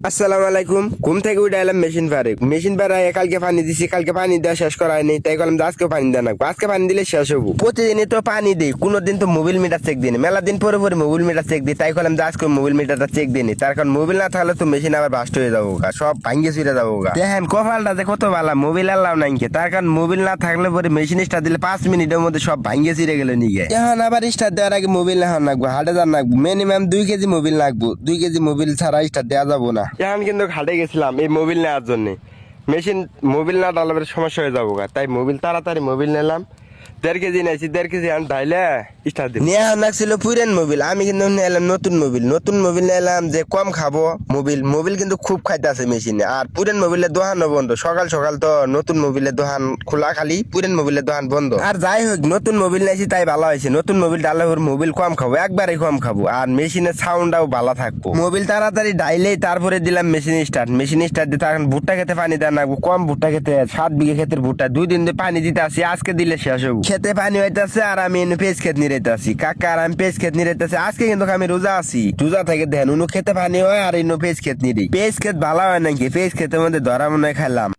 আসসালামু আলাইকুম। ঘুম থেকে উঠে এলাম মেশিন পারে কালকে পানি দিছি, কালকে পানি দেওয়া শেষ করা হয়নি, তাই বললাম যে আজকে পানি দেওয়া লাগবে, আজকে পানি দিলে শেষ হবো। প্রতিদিনই তো পানি দিই, কোনোদিন তো মোবিল মিটার চেক দিই না। মেলা দিন পরে পরে মোবিল মিটার চেক দিই, তাই বললাম যে আজকে মোবিল মিটারটা চেক দিই, তার কারণ মোবিল না থাকলে তো মেশিন আবার বাস্ট হয়ে যাবো গা, সব ভাঙ্গে চুরে যাবো গা। দেখেন কপালটা যে কত ভালো, মোবিল আনলাম নাইকে, তার কারণ মোবিল না থাকলে পরে মেশিন স্টার্ট দিলে 5 মিনিটের মধ্যে সব ভাঙ্গে চিরে গেলে নিগে। এখন আবার স্টার্ট দেওয়ার আগে মোবিল না লাগবো, হাটে যান লাগবো, মিনিমাম 2 কেজি মোবিল লাগবো। 2 কেজি মোবিল ছাড়া স্টার্ট দেওয়া যাবো না। এখন কিন্তু হাটে গেছিলাম এই মোবিল নেওয়ার জন্য। মেশিন মোবিল না ডালাবের সমস্যা হয়ে যাবো গা, তাই মোবিল তাড়াতাড়ি মোবিল নিলাম। 1.5 কেজি নিয়েছি, 1.5 কেজি আন ঢাইলে স্টার্ট দিই। নেওয়া লাগছিল পুরান মোবিল, আমি কিন্তু নিলাম নতুন মোবিল নিলাম যে কম খাবো। মোবিল কিন্তু খুব খাইতেছে মেশিনে। আর পুরান মোবিলের দোকানও বন্ধ, সকাল সকাল তো নতুন মোবিলের দোকান খোলা, খালি পুরান মোবিলের দোকান বন্ধ। আর যাই হোক নতুন মোবিল নিয়েছি তাই ভালো হয়েছে, নতুন মোবিল ডালে মোবিল কম খাবো, একবারে কম খাবো, আর মেশিনের সাউন্ডটাও ভালো থাকবো। মোবিল তাড়াতাড়ি ডাইলেই তারপরে দিলাম মেশিন স্টার্ট দিতে। এখন ভুট্টা খেতে পানি দেওয়া লাগবো, কম ভুট্টা খেতে 7 বিঘা ক্ষেতের ভুট্টা 2 দিন ধরে পানি দিতে আসি, আজকে দিলে শেষ হবো। খেতে পানি হইতেছে আর আমি পেঁচ খেত নিরাইতে আছি, কাকা আর আমি পেঁচ খেত নিরাইতে আছি। আজকে কিন্তু আমি রোজা আছি, রোজা থেকে দেখেন উনু খেতে পানি হয় আর ইনু পেঁচ খেত নিরি। পেঁচ খেত ভালো হয় নাকি, পেঁচ খেতের মধ্যে ধরা মনে হয় খাইলাম।